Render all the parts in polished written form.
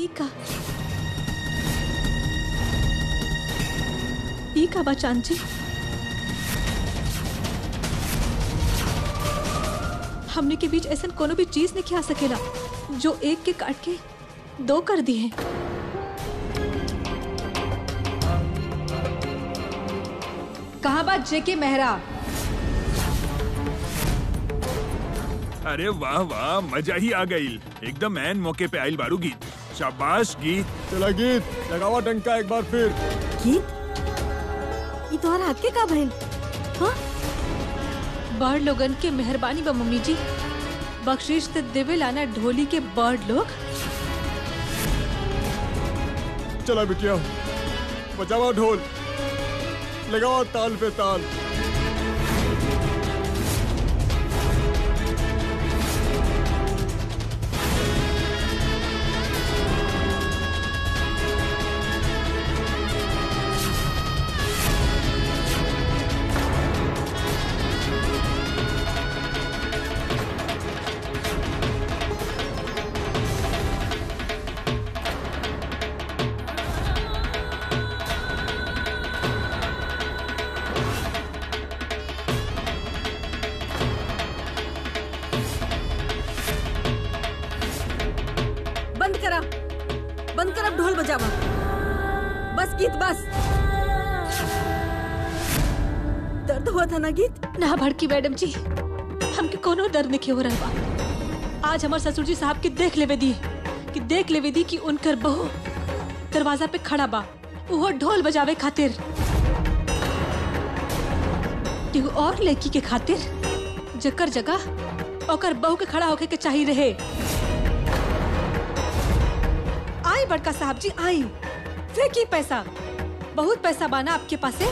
ई का बचान जी, हमने के बीच ऐसा कोनो भी चीज नहीं खा सकेला जो एक के काट के दो कर दी है। कहाँ बात जेके मेहरा? अरे वाह वाह, मजा ही आ गई। एकदम ऐन मौके पे आइल बारू गीत। शाबाश गीत। चला गीत, लगावा डंका एक बार फिर। गीत ये तुम्हारे हाथ के का भइल? हाँ बड़ लोगन के मेहरबानी बा मम्मी जी, बख्शीश ते देवे लाना ढोली के बड़ लोग। चला बिटिया, बजावा ढोल, लगावा ताल पे ताल। बंद कर अब ढोल बजावा। बस गीत बस। दर्द हुआ था ना गीत? ना भड़की मैडम जी, हमके कोनो दर्द नहीं हो रहा बा। आज हमारे ससुर जी साहब के देख लेवे दी कि उनकर बहू दरवाजा पे खड़ा बा, वो ढोल बजावे खातिर, कि और लड़की के खातिर जकर जगह ओकर बहू के खड़ा होके के चाहिए रहे। आई बड़का साहब जी आई, फेंकी पैसा, बहुत पैसा बाना आपके पास है,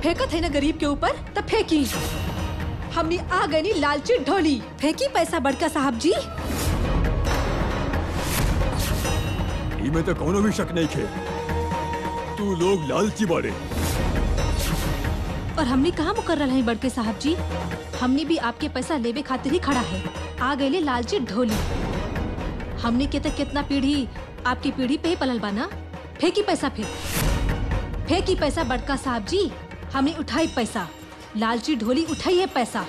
फेंकत है ना गरीब के ऊपर, तब फेंकी। हमने आ गई नी लालची ढोली, फेंकी पैसा बड़का साहब जी। में तो कोनो भी शक नहीं खे, तू लोग लालची बारे। और हमने कहाँ मुकर्रर है बड़के साहब जी, हमने भी आपके पैसा लेवे खातिर ही खड़ा है। आ गए ले लालची ढोली, हमने के तक कितना पीढ़ी आपकी पीढ़ी पे ही पलल बाना। फेंकी पैसा, फिर फेंकी पैसा बड़का साहब जी। हमने उठाई पैसा, लालची ढोली उठाई है पैसा।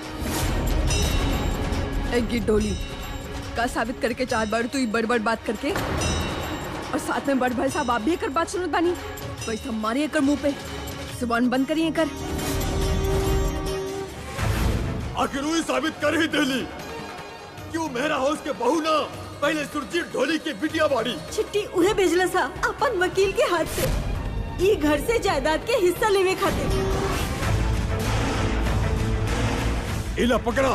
एक ढोली का साबित करके चार बार तू बड़ बात करके, और साथ में बड़ साहब आप भी एक बात सुनत बानी, पैसा मारिए कर मुंह पे, जुबान बंद करिए कर। आखिर वही साबित कर ही देली क्यों मेरा हाउस के बहू ना पहले सुरजीत ढोली के बिटिया बाड़ी। चिट्ठी उन्हें भेजला सा अपन वकील के हाथ से, ये घर से जायदाद के हिस्सा लेवे खातिर। इला पकड़ा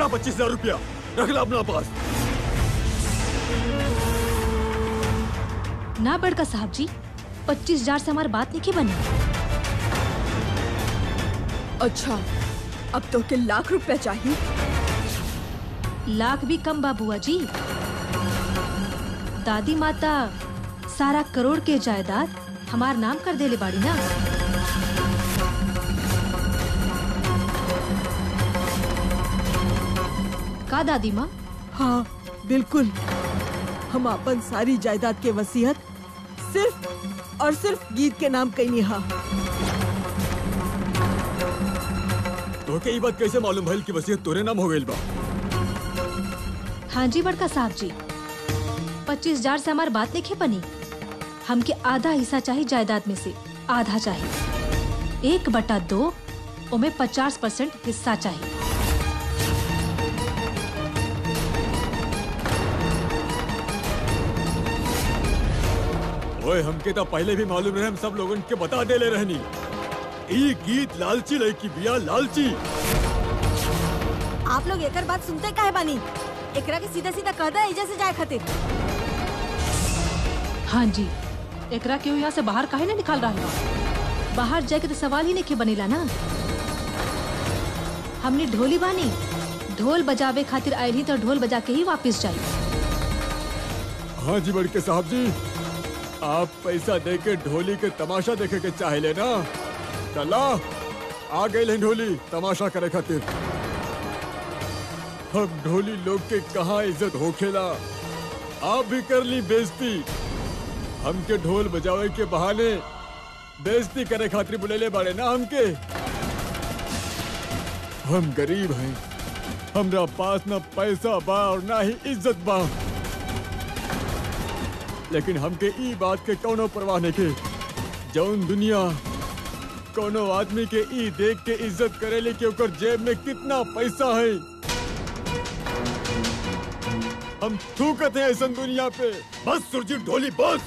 25,000 रुपया रख ला अपना पास। ना बड़का साहब जी, 25,000 से हमारी बात नहीं की बनी। अच्छा, अब तो के लाख रुपया चाहिए? लाख भी कम बाबुआ जी, दादी माता सारा करोड़ के जायदाद हमार नाम कर देले बाड़ी ना। का दादी माँ? हाँ बिल्कुल, हम अपन सारी जायदाद के वसीयत सिर्फ और सिर्फ गीत के नाम कहीं। हाँ तो के ये बात कैसे मालूम भइल कि वसीयत तोरे नाम हो गइल बा? हाँ जी बड़का साहब जी, 25,000 से हमारी बात नहीं बनी। हमके आधा हिस्सा चाहिए जायदाद में से, आधा चाहिए 1/2, उमें 50% हिस्सा चाहिए। ओए हमके तो पहले भी मालूम रहे, हम सब लोगन के बता दे ले रहनी। ई गीत लालची लड़की बिया, लालची। आप लोग एकर बात सुनते काहे बानी? एकरा के सीधा सीधा कह दे एजा से जाए खातिर। हाँ जी, एकरा क्यों यहाँ से बाहर काहे ना निकाल रहा है? बाहर जाके तो सवाल ही नहीं के बनेला ना। हमने ढोली बानी, ढोल बजावे खातिर आयल ही तो ढोल बजा के ही वापस जाए। हाँ जी बड़के साहब जी, आप पैसा दे के ढोली के तमाशा देखे के चाहे लेना। चला आ गए ढोली तमाशा करे खातिर। हम ढोली लोग के कहाँ इज्जत होखेला, आप भी कर ली बेइज्जती। हमके ढोल बजावे के बहाने बेइज्जती करे खातिर बुलेले बाड़े ना हमके। हम गरीब हैं, हमरा पास ना पैसा बा और ना ही इज्जत बा, लेकिन हमके ई बात के कौनो परवाह नहीं के जौन दुनिया कोनो आदमी के ई देख के इज्जत करेले कि ओकर जेब में कितना पैसा है। हम थूकते हैं ऐसा दुनिया पे। बस सुरजीत ढोली बस।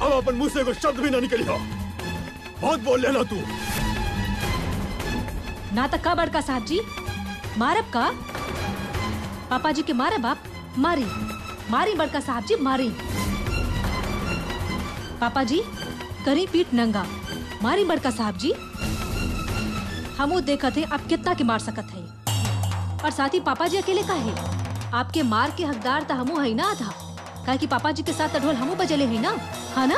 अब अपन मुंह से कोई शब्द भी ना निकली हो। बहुत बोल लेना तू। ना तक का बड़का साहब जी मारब का? पापा जी के मारे बाप मारी मारी बड़का साहब जी मारी। पापा जी करी पीठ नंगा मारी बड़का साहब जी। हमू देखत है आप कितना के मार सकत है। और साथ ही पापा जी अकेले का है? आपके मार के हकदार तो हमू है ना था, काहे कि पापा जी के साथ ढोल हमू बजले है ना, हाँ ना?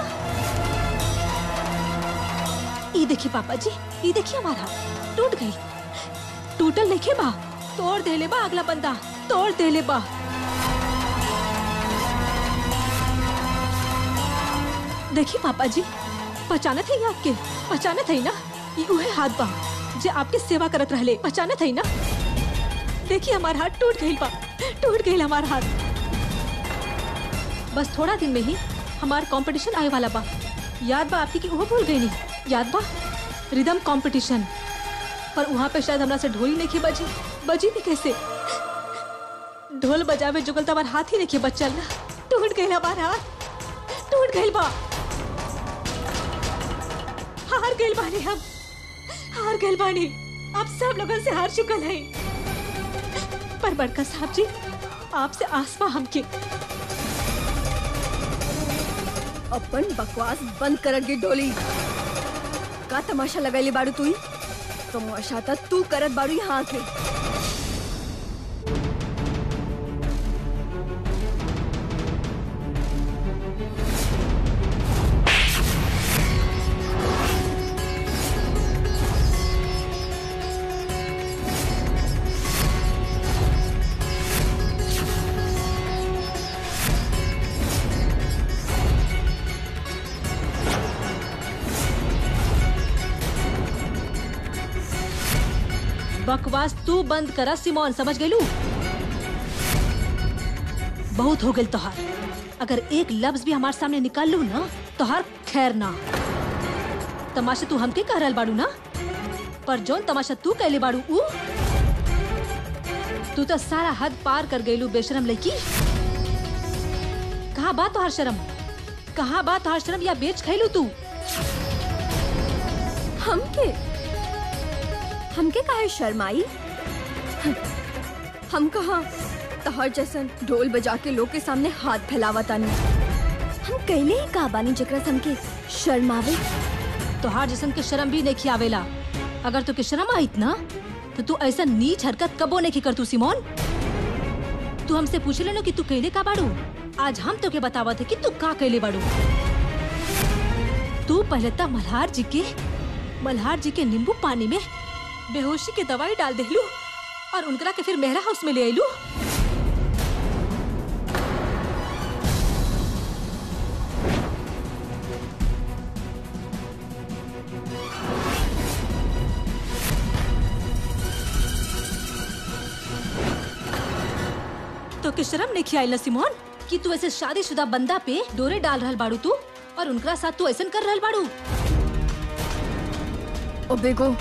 ये देखिए पापा जी, ये देखिए हमारा टूट गई। टूटल नहीं बा, तोड़ देले बा अगला बंदा, तोड़ देले बा। देखिए पापा जी, पहचानत है आपके, पहचानत है ना? ये उहे हाथ बा जे आपके सेवा करत रहले, पहचानत है ना? देखिए हमारा हाथ टूट गई बा, टूट गई हमारा हाथ। बस थोड़ा दिन में ही हमारा कंपटीशन आए वाला बा। याद बा आपकी कि वो भूल गई नहीं? याद बा रिदम कंपटीशन, पर वहाँ पे शायद हमरा से ढोल नहीं की बजी। बजी भी कैसे? ढोल बजावे जुगल तो हमारा हाथ ही नहीं बचल ना। टूट गई हमारा हाथ, टूट गई बा। हार गए बानी, हम हार गए बानी। आप सब लोगों से हार चुकल है। पर बड़का साहब जी आपसे आसमा हमके। अपन बकवास बंद करगी ढोली। का तमाशा लगाइले बाड़ू तू? तमाशा तो तू करत बाड़ू यहाँ के। बकवास तू बंद करा सिमोन, समझ गई लू? बहुत हो गई तोहार। अगर एक लफ्ज भी हमारे सामने निकाल लू ना तोहार खैर ना। तमाशा तू हमके कह रहल बाड़ू ना, पर जौन तमाशा तू कहले बाड़ू ऊ तू तो सारा हद पार कर गईलू बेशरम लड़की। कहाँ बात तोहार शर्म? कहाँ बात तोहार शर्म? या बेच खैलू तू? हमके काहे शर्माई? हम कहाँ तोहर जैसन ढोल बजा के लोग के सामने हाथ फैलावा तानी। हम कहले ही का बानी जकरा से हमके शर्मावे। तोहार जैसन के शर्म भी नहीं आवेला। अगर तो के शर्म आईत ना तो तू ऐसा नीच हरकत कबो नहीं कर तू सिमोन। तू हमसे पूछ लेनो कि तू कहले का बाड़ू। आज हम तो के बतावत है कि तू का कहले बाड़ू। तू पहले तो मल्हार जी के नींबू पानी में बेहोशी के दवाई डाल देलू और उनकरा के फिर मेहरा हाउस में ले आईलू। तो के शर्म नहीं खियाई ना सिमोन कि तू ऐसे शादीशुदा बंदा पे डोरे डाल रहल बाड़ू तू और उनकरा साथ तू ऐसा कर रहल बाड़ू। ओ बेगो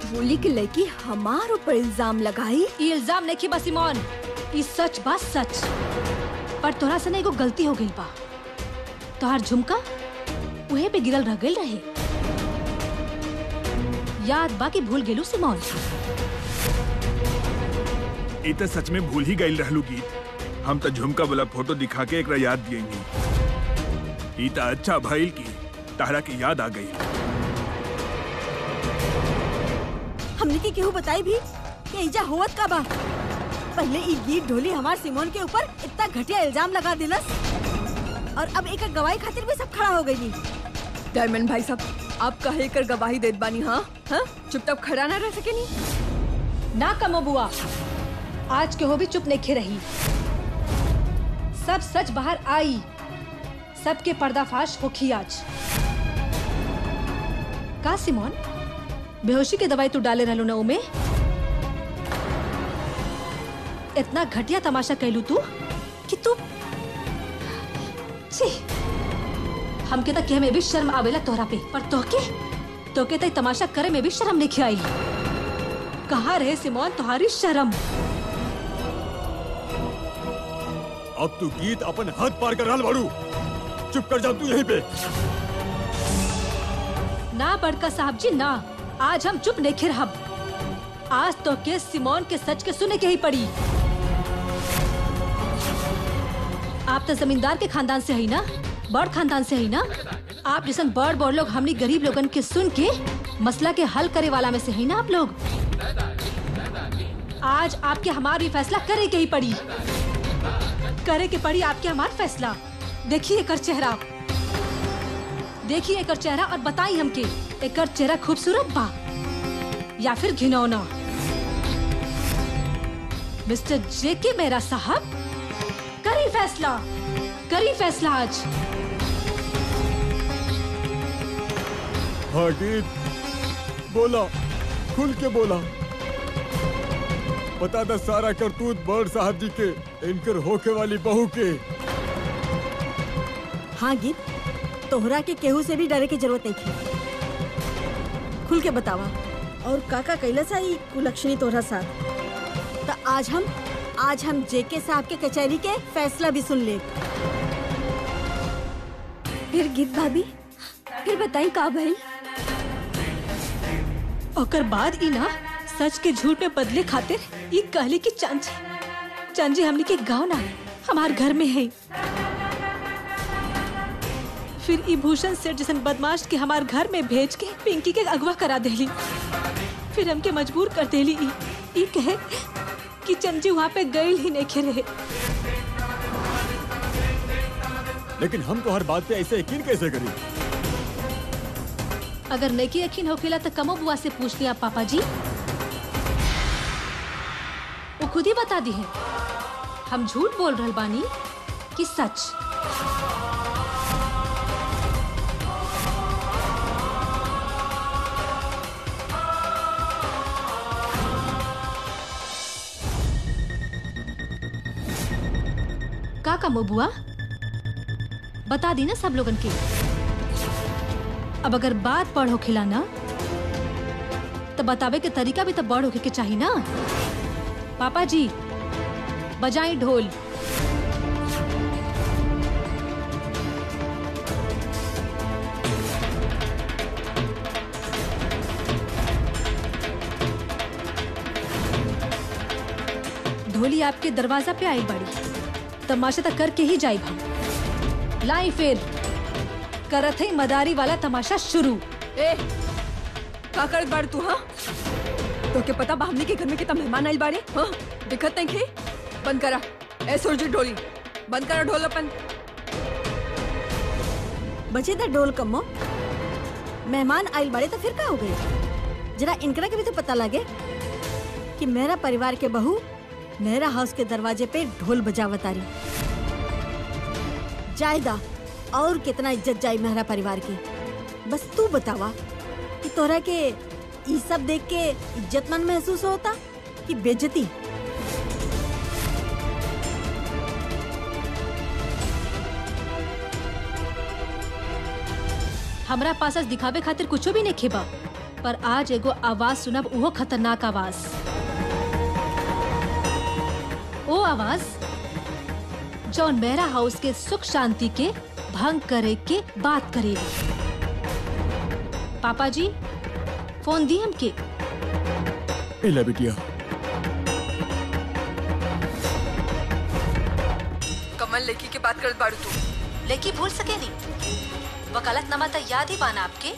ढोली की लड़की हमार ऊपर इल्जाम लगाई। ये इल्जाम नहीं की बा सिमोन, ये सच बा सच। पर तोरा से ना एगो गलती हो गई बा। तोहार झुमका उहे पे गिरल रह गई रहे। याद बा कि भूल गेलू सिमोन? ये तो सच में भूल ही गई रहलू गीत। हम तो झुमका वाला फोटो दिखा के एक याद दिएंगे। ये तो अच्छा भइल की तारा की याद आ गई। हमने की केहू बताई भी कि इजा होवत का बा। पहले ई गीत ढोली हमार सिमोन के ऊपर इतना घटिया इल्जाम लगा दिलस और अब एक गवाही खातिर भी सब खड़ा हो गई। डायमंड भाई साहब, आप काहे कर गवाही देत बानी? हाँ चुपचाप खड़ा ना रह सके नी? ना कमो बुआ, आज के हो भी चुप नहीं रही। सब सच बाहर आई, सबके पर्दाफाश होखी आज। का सिमोन, बेहोशी के दवाई तू डाले रहलो ना उमे? इतना घटिया तमाशा कैलू तू कि तू छी, हमके तक हमें भी शर्म आवेला तोहरा पे, पर तोके तक तमाशा करे में भी शर्म नहीं आई। कहाँ रहे सिमोन तुम्हारी शर्म? अब तू गीत अपन हद पार कर रहा बाड़ू। चुप कर जा तू यहीं पे। ना बड़का साहब जी ना, आज हम चुप नहीं रहब। आज तो के सिमोन के सच के सुने के ही पड़ी। आप तो जमींदार के खानदान से है ना, बड़ खानदान से है ना। आप जैसे बड़ लोग हमनी गरीब लोगन के सुन के मसला के हल करे वाला में से है ना आप लोग। आज आपके हमार भी फैसला करे के ही पड़ी, करे के पड़ी आपके हमार फैसला। देखिए एकर चेहरा, देखिए एकर चेहरा और बताई हमके एकर चेहरा खूबसूरत बा या फिर घिनौना। मिस्टर जेके मेरा साहब, करी फैसला आज। हाँ गीत, बोला, खुल के बोला। बता दा सारा करतूत बड़ साहब जी के, इनकर होके वाली बहू के। हाँ गीत, तोहरा के केहू से भी डरे की जरूरत नहीं थी। खुल के बतावा। और काका कैलाश आई कुलक्षणी तोहरा साथ। तो आज हम जेके साहब के कचहरी के फैसला भी सुन ले। फिर गीत भाभी, फिर बताई का भइल? ओकर बाद ई ना सच के झूठ में बदले खातिर ई कहली की चांजी हमनी के गाँव ना हमार घर में है। फिर ई भूषण सेठ जैसन बदमाश के हमार घर में भेज के पिंकी के अगवा करा देली। फिर हमके मजबूर कर देली ई कहे कि चंजी वहाँ पे गई ही नहीं रहे। लेकिन हम तो हर बात पे ऐसे यकीन कैसे करें? अगर नहीं यकीन होखेला तो कमो बुआ से पूछ लिया पापा जी, वो खुद ही बता दी है हम झूठ बोल रहे बानी कि सच। का कमो बुआ बता दी ना सब लोगन के। अब अगर बात बड़ होखेला ना तो बतावे के तरीका भी तो बड़ होके के चाहिए ना। पापा जी बजाई ढोल। ढोली आपके दरवाजा पे आई बड़ी, तमाशा तक करके ही जाई हम। लाई फिर करत है मदारी वाला तमाशा शुरू। ए, का करत बाड़ तू? हाँ, तो के पता बा हमनी के घर में कितना मेहमान आइल बाड़े? हाँ, दिखत नहीं खे? बंद करा। ए सुरजी ढोली बंद करा, ढोल अपन। बचे था ढोल कम्मो। मेहमान आइल बाड़े तो फिर क्या हो गई? जरा इनकरा के भी तो पता लगे कि मेरा परिवार के बहू मेरा हाउस के दरवाजे पे ढोल बजावत आ रही। जायदा और कितना इज्जत जाई मेरा परिवार की। बस तू बतावा कि तोरा के ये सब देख के इज्जतमंद महसूस होता कि बेइज्जती? हमरा पास आज दिखावे खातिर कुछ भी नहीं खेबा, पर आज एगो आवाज सुनब, उहो खतरनाक आवाज। ओ आवाज जौन मेरा हाउस के सुख शांति के भंग करे के बात करेगी। पापा जी फोन दी हमके। इला बिटिया। कमल लेकी के बात करत बाड़ू तू? लेकी भूल सके नहीं, वकालतनामा तो याद ही बाना आपके।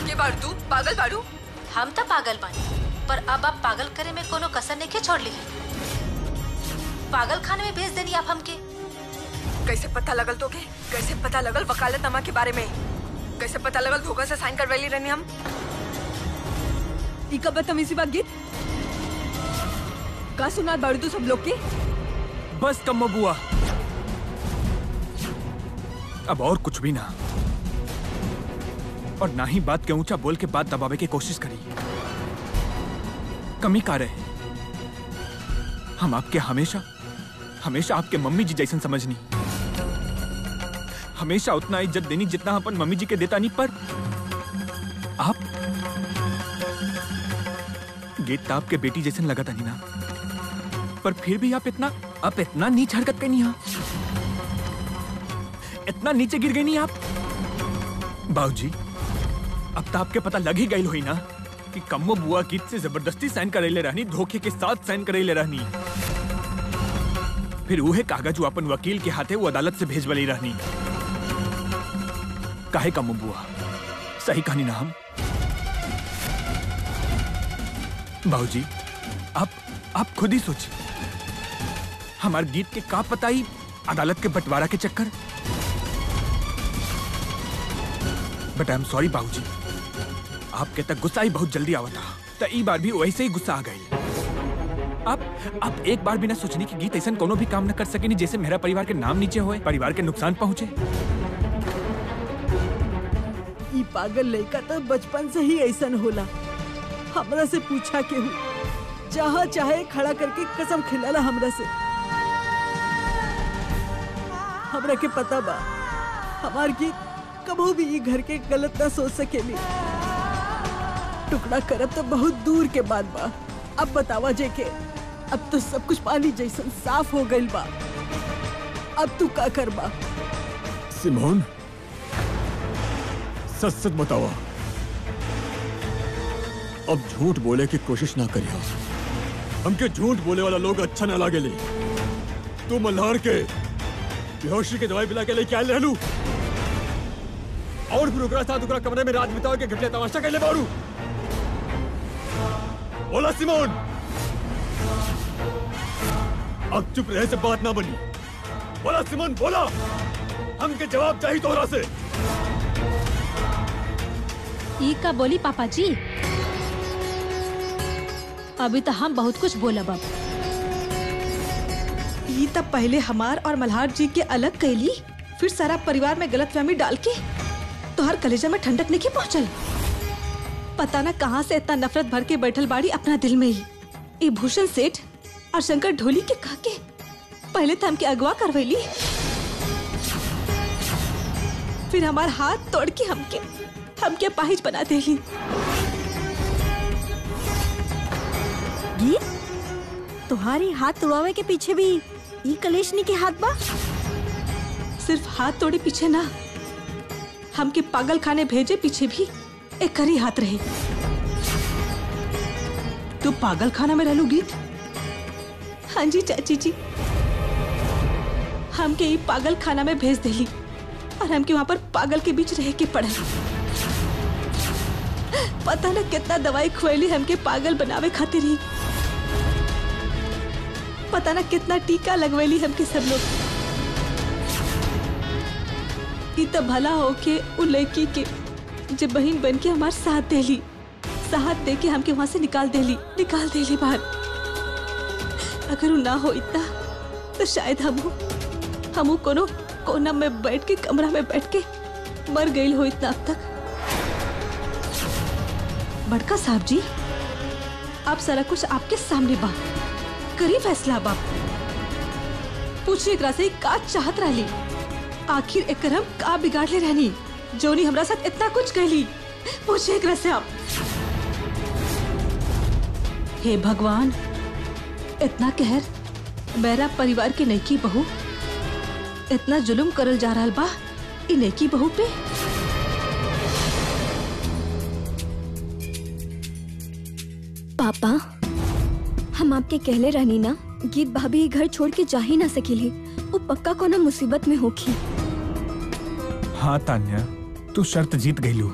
के बाड़ू तू? पागल बाड़ू? हम तो पागल बानी, पर अब आप पागल करे में कोनो कसर नहीं छोड़ ली। पागल खाने में भेज देनी आप हमके। कैसे पता लगल तो के? कैसे पता लगल वकालतनामा के बारे में? कैसे पता लगल धोखा से साइन करवैली रहनी हम? ई का बदतमीजी बात गीत? का सुना बाड़ू तू सब लोग के? बस कम्मो बुआ, अब और कुछ भी ना, और ना ही बात के ऊंचा बोल के बात दबावे की कोशिश करी। कमी का रहे, हम आपके हमेशा हमेशा आपके मम्मी जी जैसन समझनी, हमेशा उतना इज्जत देनी जितना अपन मम्मी जी के देता नहीं। पर आप गीत आपके बेटी जैसन लगा था नहीं ना, पर फिर भी आप इतना नीच हरकत करनी, इतना नीचे गिर गई नहीं आप। बाबूजी, अब तो आपके पता लग ही गई हुई ना कि कम्मो बुआ गीत से जबरदस्ती साइन करेले रहनी, धोखे के साथ साइन करेले रहनी, फिर वह कागज अपन वकील के हाथे वो अदालत से भेजवली रहनी। काहे कम्मो बुआ, सही कहानी ना हम। बाबूजी, आप खुद ही सोचिए, हमारे गीत के का पता ही अदालत के बंटवारा के चक्कर। बट आई एम सॉरी बाबूजी, आपके तक गुस्सा ही बहुत जल्दी आवा था, तो ई बार भी वैसे ही गुस्सा आ गई। आप एक बार बिना सोचने की गीत ऐसा कोनो भी काम न कर सके नहीं जैसे मेरा परिवार के नाम नीचे होए, परिवार के नुकसान पहुंचे। ई पागल लड़का तो बचपन से ही ऐसा होला। हमरा से पूछा के हूँ, जहाँ चाहे खड़ा करके कसम खिलाला हमरा से। हमरा के पता बा हमार गीत कबो भी ये घर के गलत ना सोच सकेली। टुकड़ा करब तो बहुत दूर के बात बा। अब बतावा जेके, अब तो सब कुछ पानी जैसन साफ हो गइल बा। अब तू का करबा? सिमोन, सच सच बतावा, अब झूठ बोले की कोशिश ना करियो। हमके झूठ बोले वाला लोग अच्छा ना लागेले। तू मल्हार के बेहोशी के दवाई पिला के लेके आयल रहलू, और फिर ओकरा साथ ओकरा कमरे में रात बिताओ के घटले तमाशा कैले बारू। बोला सिमोन, अब चुप रहे से बात ना बनी। बोला सिमोन, बोला, हमके जवाब चाहिए तोहरा से। ई का बोली पापा जी, अभी तो हम बहुत कुछ बोलब। अब ये तब पहले हमार और मल्हार जी के अलग कैली, फिर सारा परिवार में गलतफहमी डाल के तो हर कलेजा में ठंडक नहीं पहुंचल। पता ना कहाँ से इतना नफरत भर के बैठल बाड़ी अपना दिल में ही। ये भूषण सेठ और शंकर ढोली के कह के पहले तो हमके अगवा करवैली, फिर हमार हाथ तोड़ के हमके पाहिज बना देली। गीत, तुम्हारी हाथ तोड़ावे के पीछे भी ये कलेशनी के हाथ बा? सिर्फ हाथ तोड़े पीछे ना, हमके पागल खाने भेजे पीछे भी एक करी हाथ रहे। तू पागल खाना में रहलू गीत? हाँ जी चाची जी, हमके ये पागल खाना में भेज देली और हमके वहाँ पर पागल के बीच रह के पड़े। पता ना कितना दवाई खुएली हमके पागल बनावे खातिर ही, पता ना कितना टीका लगवेली हमके सब लोग। इतना भला होके उ लड़की के जब बहन बन के हमारे साथ देली, साथ दे के हमके वहां से निकाल देली बाहर। अगर वो ना हो इतना तो शायद हम कोनो कोना में बैठ के, कमरा में बैठ के मर गई हो इतना अब तक। बड़का साहब जी, आप सारा कुछ आपके सामने बा, करी फैसला बाप। पूछिए एकरा से का चाहत रहली, आखिर एकर हम का बिगाड़ ले रहनी जोनी हमरा साथ इतना कुछ कहली। पूछिए एकरा से आप। हे भगवान, इतना कहर मेरा परिवार के नईकी बहू, इतना जुल्म करल जा रहा बा इ नईकी बहू पे। पापा, हम आपके कहले रहनी ना, गीत भाभी घर छोड़ के जा ही ना सकेली, वो पक्का कोनो मुसीबत में होगी। हाँ तान्या, तू शर्त जीत गईलू,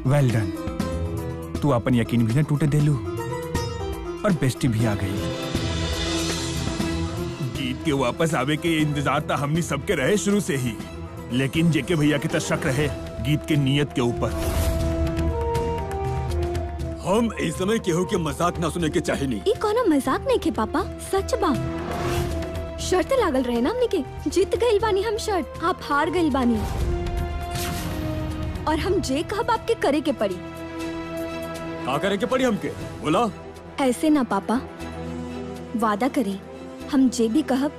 वेल डन। तू अपन यकीन भी न टूटे देलू और बेस्टी भी आ गई। गीत के वापस आवे के इंतजार था हमनी सबके रहे शुरू से ही, लेकिन जेके भैया के तो शक रहे गीत के नियत के ऊपर। हम इस समय केहू के मजाक ना सुने के चाहे नहीं। ये कोनो मजाक नहीं के पापा, सच बा। शर्त लागल रहे ना हमने के, जीत गइल बानी हम शर्त, आप हार गइल बानी और हम जे कहब आपके करे के पड़ी। का करे के पड़ी हमके बोला? ऐसे ना पापा, वादा करी हम जे भी कहब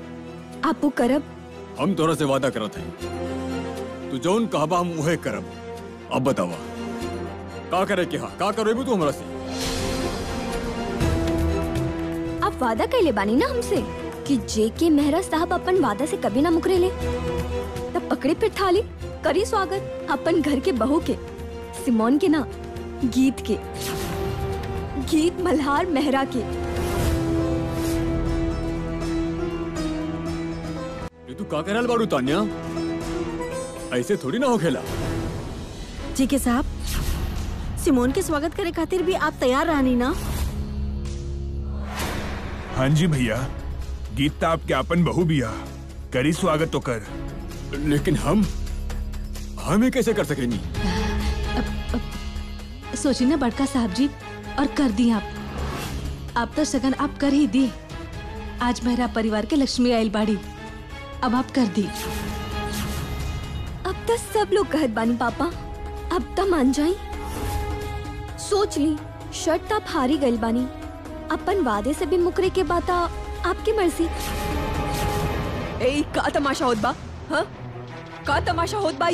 आप वो करब। हम तोरा से वादा करत है, तू जौन कहबा हम उहे करब। अब बतावा का करे के? हाँ का करेबू तू हमरा से? आप वादा कैले बानी ना हमसे कि जे के मेहरा साहब अपन वादा से कभी ना मुकरेले। तब पकड़े फिर थाली करी स्वागत अपन घर के बहू के, सिमोन के ना, गीत के, गीत मल्हार मेहरा के। ये तू का करल बाड़ू तान्या? ऐसे थोड़ी ना हो खेला। जी के साहब, सिमोन के स्वागत करे खातिर भी आप तैयार रहनी ना? हाँ जी भैया, गीत तो आपके आपन बहू बिया, करी स्वागत तो कर। लेकिन हमें कैसे कर सकेनी? सोची ना बड़का साहब जी, और कर दी आप तो सगन आप कर ही दी। आज मेरा परिवार के लक्ष्मी आयल बाड़ी, अब आप कर दी। अब तो सब लोग कहत बानी पापा, अब तो मान जाई। सोच ली शर्त आप हारी गइल बानी, अपन वादे से भी मुकरे के बात आपकी मर्जी। ए का तमाशा होत बा? हाँ का तमाशा होत बा?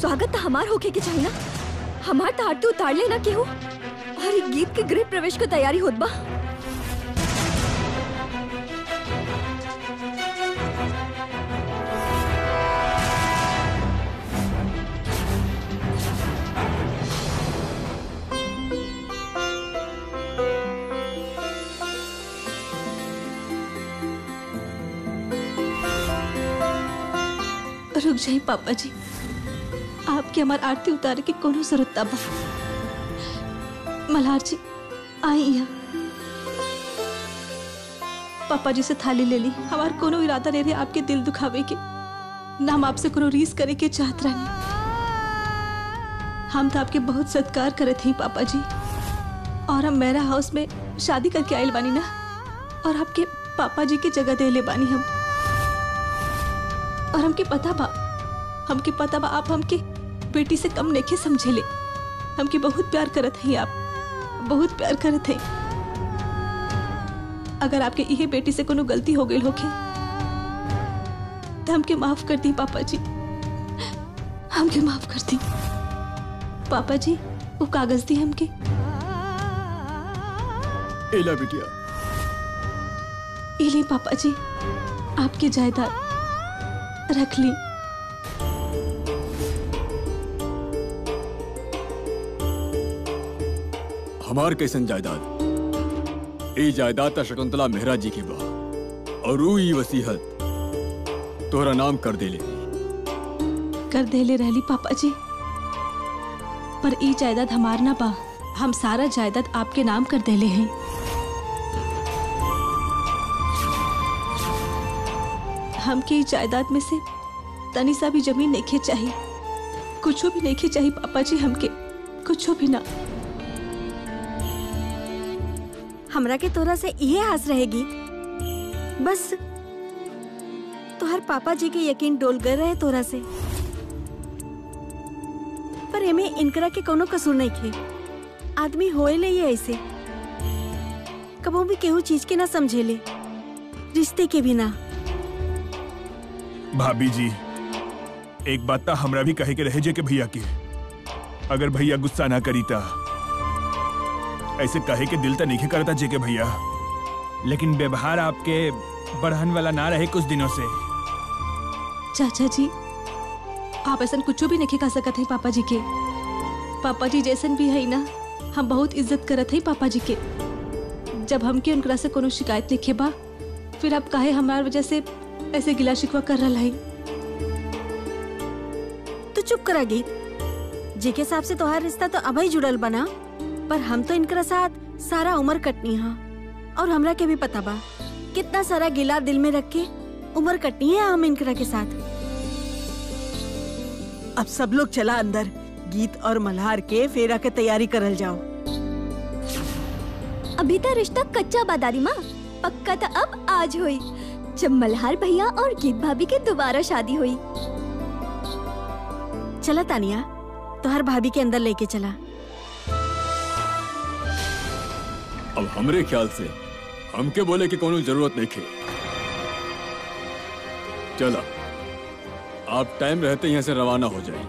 स्वागत तो हमार होके के चाहिए ना, हमार तो आरती उतार लेना केहू। और एक गीत के गृह प्रवेश को तैयारी होत बा। रुक जाई पापा जी, आपके हमार आरती उतारे के कोनो जरूरत बा। मल्हार जी आई यहाँ। पापा जी से थाली ले ली। हमार कोनो इरादा नहीं रहे आपके दिल दुखावे के, ना हम आपसे कोनो रीस करे के चाहत रहनी। हम तो आपके बहुत सत्कार करे थे पापा जी, और हम मेरा हाउस में शादी करके आयल बानी ना, और आपके पापा जी की जगह दे ले बानी हम। और हमके पता बा आप हमके बेटी से कम नहीं समझे ले। हमके बहुत प्यार करत हैं आप, बहुत प्यार करत हैं। अगर आपके यही बेटी से कोनो गलती हो गई होके तो हमके माफ कर दी पापा जी, हमके माफ कर दी। पापा जी वो कागज दी हमके। एला बिटिया। इले पापा जी आपकी जायदाद रख ली। हमार कैसन जायदाद? ये जायदाद तो शकुंतला मेहरा जी की बा, और ऊ ई वसीहत तोहरा नाम कर देले रहली पापा जी। पर ई जायदाद हमार ना बा, हम सारा जायदाद आपके नाम कर देले हैं। हमके ई जायदाद में से तनी सा भी जमीन नहीं चाहिए, कुछ भी नहीं चाहिए पापा जी, हमके कुछ भी ना। हमरा के तोरा से ये आस रहेगी बस, तोहर पापा जी के यकीन डोल गए रहे तोरा से। पर एमे इनकरा के कोनो कसूर नहीं थे। आदमी होए ले ये ऐसे, कबो भी केहू चीज के ना समझे ले, रिश्ते के भी ना। भाभी जी एक बात तो हमरा भी कहे के रहे जे के भैया की, अगर भैया गुस्सा ना करी ता ऐसे कहे के दिल तो नहीं करता जे के भैया, लेकिन व्यवहार आपके बढ़न वाला ना रहे कुछ दिनों से। चाचा जी आप ऐसा कुछ भी नहीं कह सकते हैं पापा जी के। पापा जी जैसन भी है ना, हम बहुत इज्जत करत है पापा जी के। जब हमके उनकरा से कोनो शिकायत लिखे बा, फिर आप काहे हमार वजह से ऐसे गिला शिकवा कर रहा है? तो चुप करा गीत। जी के हिसाब से तोहार रिश्ता तो अभी जुड़ल बना, पर हम तो इनकरा साथ सारा उम्र कटनी है, और हमरा के भी पता बा कितना सारा गिला दिल में रख के उम्र कटनी है हम इनकरा के साथ। अब सब लोग चला अंदर, गीत और मल्हार के फेरा के तैयारी करल जाओ। अभी तो रिश्ता कच्चा बा दादी माँ, पक्का तो अब आज हुई, जब मल्हार भैया और गीत भाभी के दोबारा शादी हुई। चला तानिया, तोहर भाभी के अंदर लेके चला। अब हमरे ख्याल से हमके बोले की कोनो जरूरत नहीं खे। चला, आप टाइम रहते यहाँ से रवाना हो जाइए।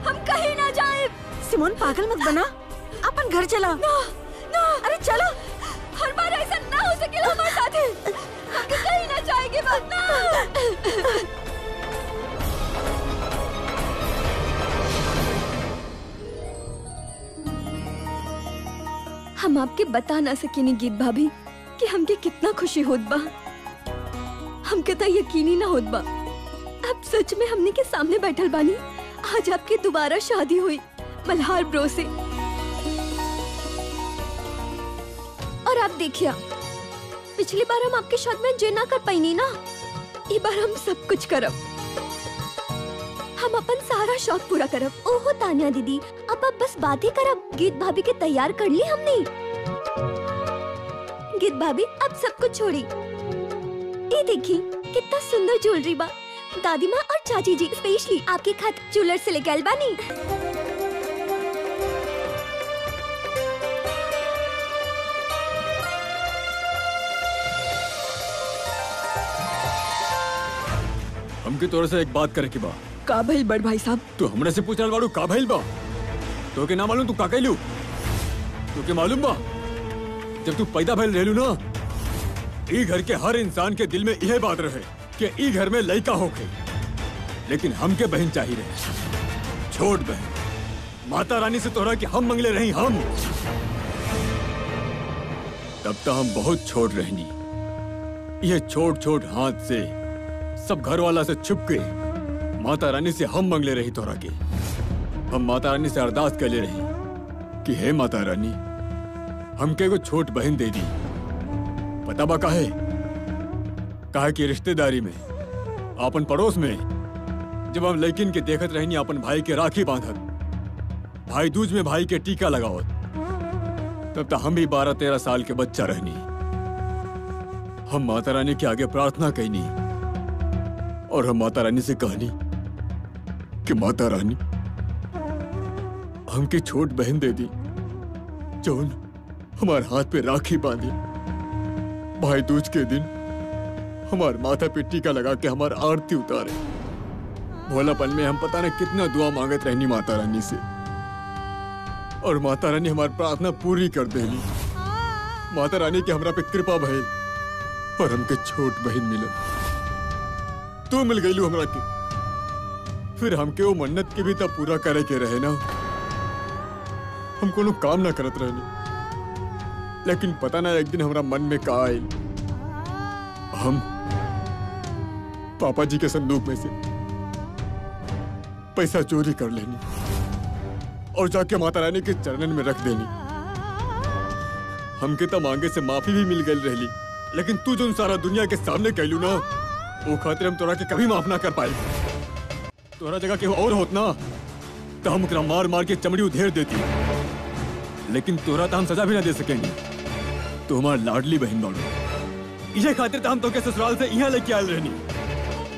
हम कहीं ना जाए। सिमोन पागल मत बना, अपन घर चला। ना, ना, अरे चलो, हर बार ऐसा ना हो सके हमारे साथ। हम कहीं ना जाएंगे बस ना। हम आपके बता ना सकेनी गीत भाभी कि हमके कितना खुशी होत बा। हमके तो यकीन ही ना होत बा। अब सच में हमने के सामने बैठल बानी। आज आपकी दोबारा शादी हुई मल्हार ब्रो से। और आप देखिए, पिछली बार हम आपके शादी में जे ना कर पाईनी ना, इस बार हम सब कुछ करब। हम अपन सारा शौक पूरा करब। ओहो तानिया दीदी, अब आप बस बात ही करब। गीत भाभी के तैयार कर ली हमने। गीत भाभी अब सब कुछ छोड़ी। ये देखी कितना सुंदर ज्वेलरी बा। दादी माँ और चाची जी स्पेशली आपके खातिर ज्वेलर से लेके आइल बानी। हमके तोरा से एक बात करे की बा। का भइल बड़ भाई साहब? तू हमरे से पूछल बाड़ू का भइल बा? तो के ना मालूम तू का कहलू? तो के मालूम बा, जब तू पैदा भइल रहलू ना, ई घर के हर इंसान के दिल में यह बात रहे कि ई घर में लड़का होके, लेकिन हमके बहन चाहिए रहे, छोट बहन। माता रानी से तोहरा कि हम मंगले रही हम। तब तो हम बहुत छोट रहनी। ये छोट छोट हाथ से सब घर वाला से छुप के माता रानी से हम मंगले रही तोरा के। हम माता रानी से अरदास कर ले रही कि हे माता रानी, हमके को छोट बहन दे दी। पता बा काहे? काहे कि रिश्तेदारी में, अपन पड़ोस में जब हम लड़किन के देखत रहनी अपन भाई के राखी बांधत, भाई दूज में भाई के टीका लगावत, तब तक हम भी 12-13 साल के बच्चा रहनी। हम माता रानी के आगे प्रार्थना कैनी और हम माता रानी से कहनी कि माता रानी, हमके छोट बहन दे दी, जौन हमारे हाथ पे राखी बांधी, भाई दूज के दिन हमारे माथा पे टीका लगा के हमारी आरती उतारे। भोलापन में हम पता नहीं कितना दुआ मांगत रहनी माता रानी से, और माता रानी हमारी प्रार्थना पूरी कर देली। माता रानी के हमरा पे कृपा भइल और हमके छोट बहन मिलल। तू मिल गईलू हमरा के। फिर हमके वो मन्नत के भी तब पूरा करे के रहे ना। हम कोनो काम ना करत रहनी, लेकिन पता ना एक दिन हमरा मन में का आइल। हम पापा जी के संदूक में से पैसा चोरी कर लेनी और जाके माता रानी के चरणन में रख देनी। हमके तो मांगे से माफी भी मिल गई रहली, लेकिन तू जो सारा दुनिया के सामने कहलू ना, वो खातिर हम तोरा के कभी माफ ना कर पाए। तोरा जगह के और होत ना तो हम ओकरा मार मार के चमड़ी उधेर देती, लेकिन तोरा तो हम सजा भी ना दे सकेंगे। तो हमारी लाडली बहन बाड़ू। इसे खातिर तो हम तो के ससुराल से यहाँ लेके आयल रहनी,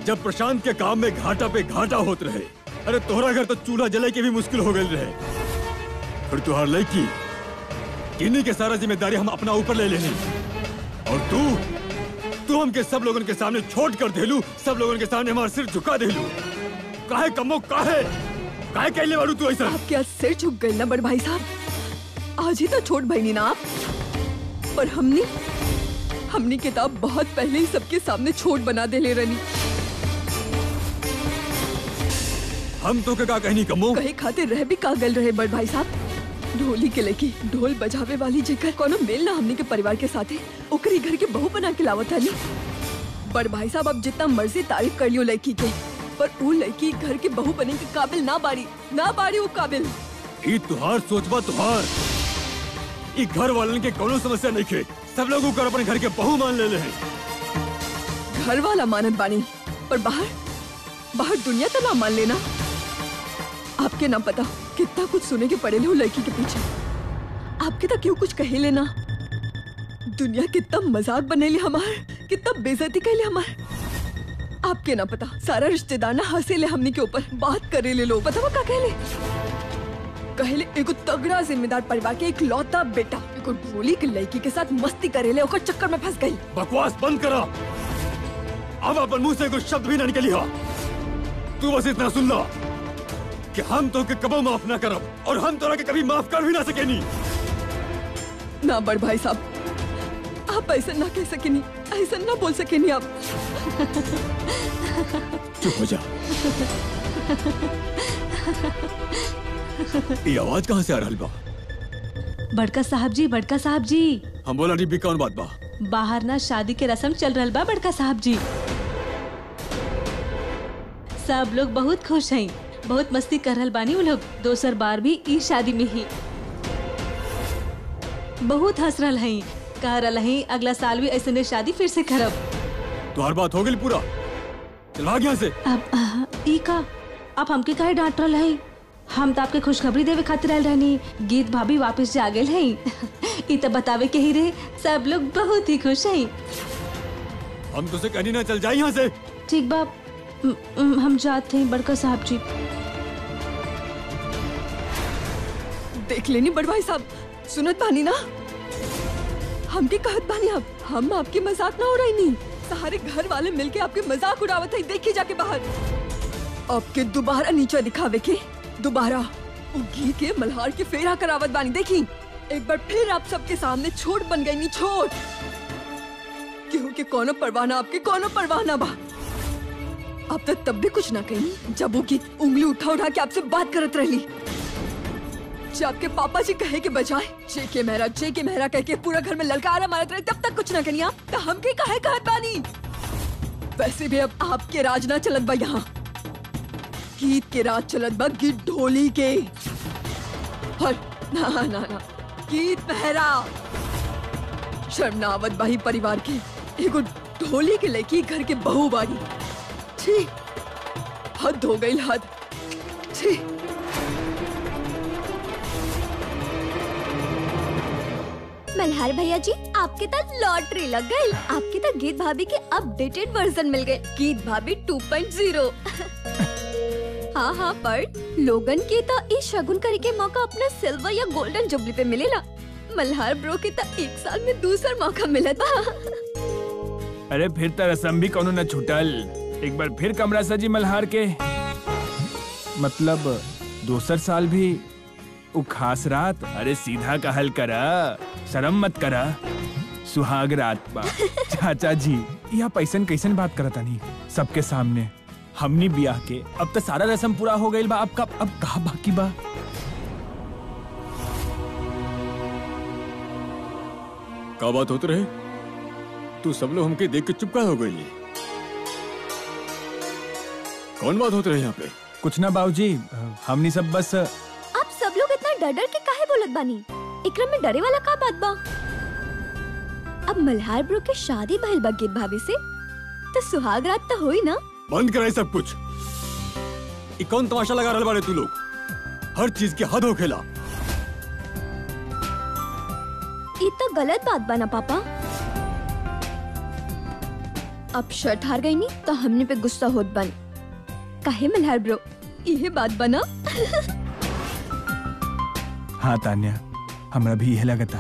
जब प्रशांत के काम में घाटा पे घाटा होत रहे। अरे तोहरा घर तो चूल्हा जले के भी मुश्किल हो गई रहे। फिर तुहार लड़की किन्हीं के सारा जिम्मेदारी हम अपना ऊपर ले लेनी, और तू हमके सब लोगों के सामने छोड़ कर देलू, सब लोगों के सामने हमारा सिर झुका देलू। काहे कमो, काहे कहले बाड़ू तू ऐसा? आपके आज सिर झुक गई ना बड़ भाई साहब। आज ही तो छोट बहनी ना आप, पर हमने किताब बहुत पहले ही सबके सामने छोट बना दे ले रनी। हम तो का कहनी कमो? कहे खाते रह भी का गल रहे बड़ भाई साहब। ढोली के लेके ढोल बजावे वाली जेकर कोनो मेल ना हमने के परिवार के साथे, ओकरी घर के बहू बना के लावत हनी। बड़ भाई साहब, अब जितना मर्जी तारीफ कर लियो लड़की के, पर वो लड़की घर के बहू बने के काबिल ना बाड़ी वो काबिल। ई तुहार सोचबा तुहार, ई घर वालन के कोनो समस्या नहीं खे। सब लोग ऊपर अपने घर के बहू मान ले हैं। घर वाला मानत बानी, पर बाहर बाहर दुनिया तो ना मान लेना। आपके ना पता कितना कुछ सुने के पड़े ले वो लड़की के पीछे। आपके तो क्यों कुछ कहे लेना। दुनिया कितना मजाक बनेली हमार, कितना बेइज्जती कहले हमार। आपके ना पता सारा रिश्तेदार ना हंसे ले हमनी के ऊपर, बात करे ले लोग। पता वो क्या कहले एगो तगड़ा जिम्मेदार परिवार के एक लौता बेटा एगो ढोली के लड़की के साथ मस्ती करे ले, ओकर चक्कर में फंस गई। बकवास बंद करा। अब अपन मुंह से कोई शब्द भी ना निकली हो। तू बस इतना सुन ला कि हम तो के कबो माफ ना करब और हम तोरा के कभी माफ कर भी ना सकेनी। ना बड़ भाई साहब, आप ऐसा ना कह सकेनी, ऐसा ना बोल सकेनी आप। चुप हो जा। ये आवाज कहाँ से आ रही बा? बड़का साहब जी, बड़का साहब जी। हम बोला डिब्बी कौन बात बा? बाहर ना शादी के रस्म चल रहा बा बड़का साहब जी। सब लोग बहुत खुश हैं, बहुत मस्ती कर रहल बानी। वो लोग दोसर बार भी ई शादी में ही बहुत हंस रहल हैं, कह रहल हैं अगला साल भी ऐसे शादी फिर से करब। तुम्हार बात हो गई पूरा, चल भाग यहाँ से। अब ई का आप हमके काहे डांट रहल हैं? हम तो आपके खुशखबरी देवे खातिर आयल रहनी। गीत भाभी वापस जा गेल हैं। ई तो बतावे के ही रे, सब लोग बहुत ही खुश हैं। हम तुझसे कहनी ना, चल जाए यहाँ से। ठीक बाप, हम जाते हैं बड़का साहब जी। देख लेनी बड़ भाई साहब, सुनत बानी ना हमके कहत बानी। अब हम आपके मजाक ना उड़ाई नहीं, सारे घर वाले मिलके आपके मजाक उड़ावत है। देखिए जाके बाहर आपके दोबारा नीचे दिखावे के, दोबारा वो गीत के मल्हार के फेरा करावत बानी। देखी एक बार फिर आप सबके सामने छोट बन गई नी, छोट। क्यों के कोनो परवाह ना, आपके कोनो परवाह ना बा। अब तब भी कुछ ना कही जब वो गीत उंगली उठा उठा के आपसे बात करत रही। जब आपके पापा जी कहे के बजाय जे के मेहरा कह के पूरा घर में ललकारा मारत रहे, तब तक कुछ ना करी आप। तो हम के कहे कहत बानी। वैसे भी अब आपके राज ना चलत बा, यहाँ गीत के राज चलत बा, गीत ढोली के। और ना ना ना गीत मेहरा शर्म ना आवत बाही परिवार के। एगो ढोली के लेके घर के बहू बाड़ी। छी, हद हो गई, हद। छी। मल्हार भैया जी, आपके तो लॉटरी लग गई। आपके तो गीत भाभी के अपडेटेड वर्जन मिल गए, गीत भाभी 2.0। हाँ हाँ, पर लोगन के तो इस शगुन करे के मौका अपना सिल्वर या गोल्डन जुबली पे मिलेला। मल्हार ब्रो के तो एक साल में दूसरा मौका मिला था। अरे फिर तो रसम भी कोनो न छूटल। एक बार फिर कमरा सजी मल्हार के, मतलब दूसर साल भी उ खास रात। अरे सीधा कहल करा, शर्म मत करा, सुहाग रात बा। चाचा जी यह पैसन कैसन बात करता नहीं सबके सामने। हमनी बियाह के अब तो सारा रस्म पूरा हो गई बा, अब कहा बाकी बा। का बात होते रहे? तू सब लोग हमके देख के चुप हो गई। कौन बात होते रहे यहाँ पे? कुछ ना बाबूजी, हमनी सब बस। आप सब लोग इतना डर डर के काहे बोलत बानी? इकरम में डरे वाला का बात बा? अब मल्हार ब्रो के शादी भइल बा गीत भाभी से, तो सुहाग रात तो होई ना। बंद कराई सब कुछ। ये कौन तमाशा लगा रहे बारे तू लोग? हर चीज की हद हो खेला। ये तो गलत बात बना पापा। अब शर्त हार गई नी तो हमने पे गुस्सा होत बन। काहे मल्हार ब्रो, ये बात बना। हाँ तान्या, हमरा भी यह लगता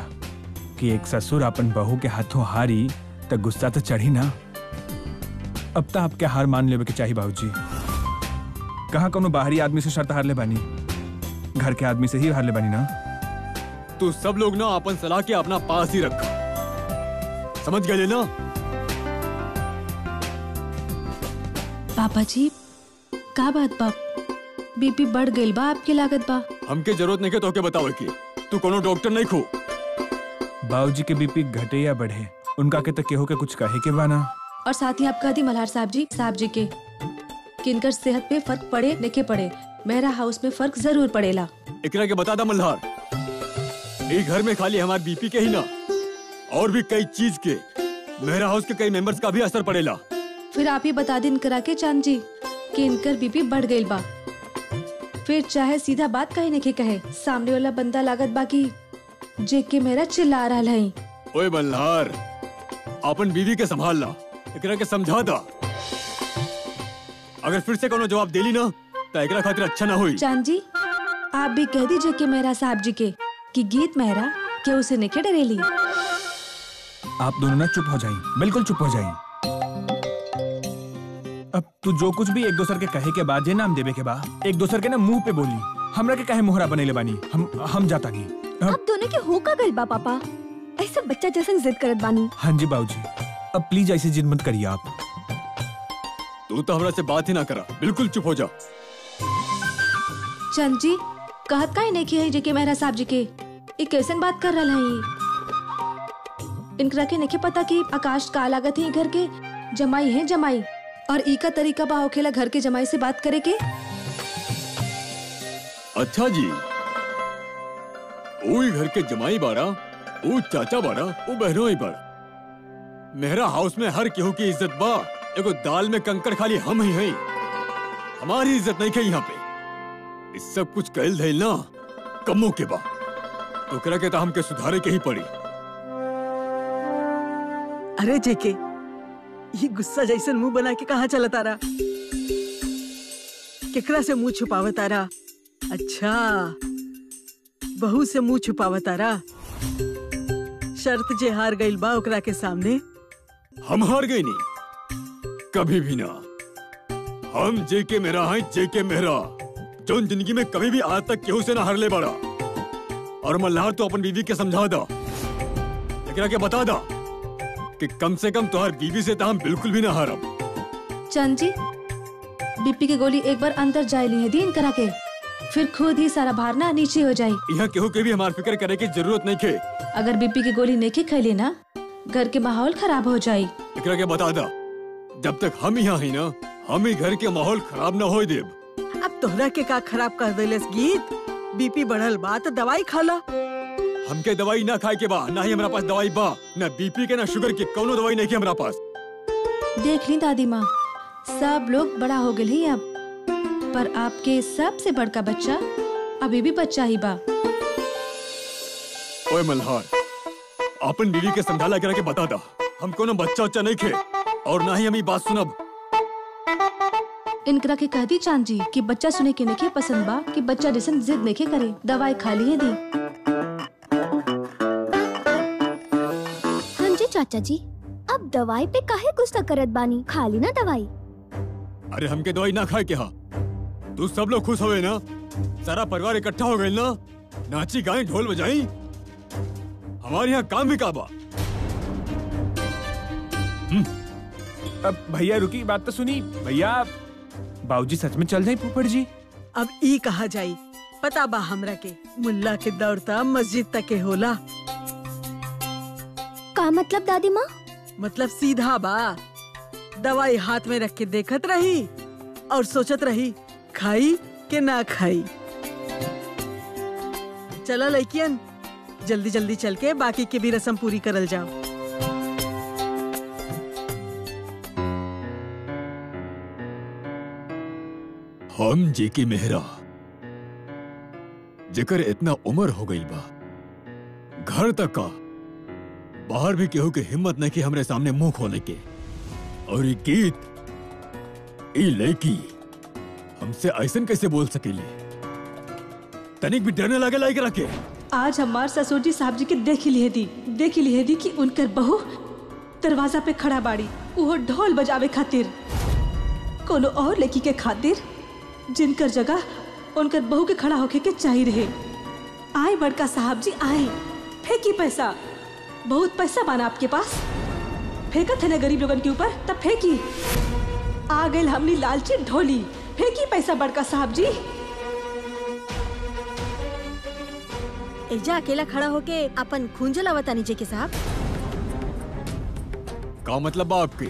कि एक ससुर अपन बहू के हाथों हारी तो गुस्सा तो चढ़ी ना। अब तो आपके हार मान लेवे के चाहिए बाबूजी। कहाँ कोनो बाहरी आदमी से शर्त हार ले बानी, घर के आदमी से ही हार ले बानी ना। तू सब लोग ना अपन सलाह के अपना पास ही रख, समझ गए ना? पापा जी का बात बाप, बीपी बढ़ गई बा आपके लागत बा। हमके जरूरत नहीं के तो के बताओ कि तू कोनो डॉक्टर नहीं खो। बाबूजी के बीपी घटे या बढ़े, उनका के तो केहू के कुछ कहे के बाना। और साथ ही आप कह दी मल्हार साहब जी के किनकर सेहत पे फर्क पड़े नहीं पड़े, मेरा हाउस में फर्क जरूर पड़ेला। एकरा के बता दा मल्हार, ये घर में खाली हमारे बीपी के ही ना, और भी कई चीज के, मेरा हाउस के कई मेंबर्स का भी असर पड़ेला। फिर आप ही बता दिन करा के चांद जी कि इनकर बीपी बढ़ गई बा। फिर चाहे सीधा बात कहे नहीं कहे, सामने वाला बंदा लागत बाकी जे के मेरा चिल्ला रहा है। ओए मल्हार, अपन बीवी के संभाल ला, एकरा के समझा दा। अगर फिर से कोनो जवाब देली ना तो एकरा खातिर अच्छा ना होई। चांद जी आप भी कह दीजिए कि मेहरा साहब जी के कि गीत मेहरा के उसे नहीं डरेली। आप दोनों ना चुप हो जाइए, बिल्कुल चुप हो जाइए। अब तू जो कुछ भी एक दूसरे के कहे के बाद जे नाम देवे के बाद एक दूसरे के ना मुंह पे बोली, हमरा के कहे मोहरा बनेले बानी। हम जाता नहीं। अब दोनों के हो का गइल बा पापा, ऐसा बच्चा जैसन जिद करत बानी। हाँ जी बाबूजी, अब प्लीज ऐसी जिद मत करिए आप। तू तो हमरा से बात ही ना करा, बिल्कुल चुप हो जा। चंद जी कहत काहे नहीं है जे के मेहरा साहब जी के ये कैसन बात कर रहा है। इनकरा के नहीं पता कि आकाश का लागत है घर के जमाई है जमाई, और ई का तरीका बा होखेला घर के जमाई से बात करे के। अच्छा जी, ओई घर के जमाई बाड़ा, ओ चाचा बाड़ा, ओ बहनों ही बाड़ा। मेरा हाउस में हर केहू की इज्जत बा, एगो दाल में कंकड़ खाली हम ही हैं। हमारी इज्जत नहीं के यहाँ पे। इस सब कुछ कहल धैल ना कमों के बा, ओकरा के तो हमके सुधारे के ही पड़ी। अरे जेके, ये गुस्सा जैसन मुंह बना के कहाँ चला तारा? केकरा से मुंह छुपावा तारा? अच्छा, बहू से मुंह छुपावा तारा? शर्त जे हार गइल बा ओकरा के सामने। हम हार गई नहीं, कभी भी ना। हम जेके मेहरा हैं, जेके मेहरा, जो जिंदगी में कभी भी आज तक केहू से ना हारले बड़ा। और मल्हार तो अपन बीवी के समझा दा, एकरा के बता दा कि कम से कम तुम्हार बीवी से तो हम बिल्कुल भी ना हारब। चंद जी बीपी की गोली एक बार अंदर जाए ली है दीन करा के, फिर खुद ही सारा भार ना नीचे हो जाये। यहाँ केहू के भी हमार फिक्र करे की जरूरत नहीं खे। अगर बीपी की गोली नहीं खैली ना घर के माहौल खराब हो जाये। एकरा के बता दा, जब तक हम यहाँ ही ना, हम ही घर के माहौल खराब न होए देब। अब तोहरा के का खराब कर देलस गीत? बीपी बढ़ल बा तो दवाई खाला। हमके दवाई ना खाए के बा, ना ही हमारा पास दवाई बा, ना बीपी के ना शुगर के, कोनो दवाई नहीं के हमारा पास। देख ली दादी माँ, सब लोग बड़ा हो गए ही अब, पर आपके सबसे बड़का बच्चा अभी भी बच्चा ही बा। ओए मल्हार, अपन बीवी के समझाला करा के बता दा, हम कोनो बच्चा उच्चा नहीं खे, और ना ही हम ये बात सुनब। इनकरा के कह दी चांद जी कि बच्चा सुने के नहीं पसंद बा, कि बच्चा जैसन जिद नहीं करे, दवाई खा ली है दी। हाँ जी चाचा जी, अब दवाई पे काहे गुस्सा करत बानी? खा ली ना दवाई। अरे हमके दवाई ना खाए के हा, तू सब लोग खुश होए ना, सारा परिवार इकट्ठा हो गए ना, नाची गाएं ढोल बजाई, हमारे यहाँ काम भी काबा। अब भैया रुकी, बात तो सुनी। भैया बाबूजी सच में चल जाए फूफड़ जी? अब ई कहा जाई, पता बा हमरा के मुल्ला के दौड़ता मस्जिद तक के होला। का मतलब दादी माँ? मतलब सीधा बा, दवाई हाथ में रख के देखत रही और सोचत रही खाई के ना खाई। चलो लड़कियन, जल्दी जल्दी चल के बाकी की भी रस्म पूरी करल जाओ। हम जेके मेहरा, जेकर इतना उम्र हो गई बा, घर तक का बाहर भी केहू के हिम्मत नहीं कि हमरे सामने मुंह खोले के। और ये गीत, ये लड़की हमसे ऐसन कैसे बोल सकेली? तनिक भी डरने लगे लायक रखे। आज हमार ससुर जी साहब जी के देख लिए दी कि उनकर बहू दरवाजा पे खड़ा बाड़ी, वो ढोल बजावे खातिर, कोनो और लड़की के खातिर जिनकर जगह उनकर बहू के खड़ा होके के चाहिए रहे। आए बड़का साहब जी आए, फेंकी पैसा, बहुत पैसा बाना आपके पास, फेंकत है ना गरीब लोगन के ऊपर, तब फेंकी। आ गए हमनी लालची ढोली, फेंकी पैसा बड़का साहब जी। एजा अकेला खड़ा होके अपन खून जलावता नीचे के साहब। का मतलब बा आपके?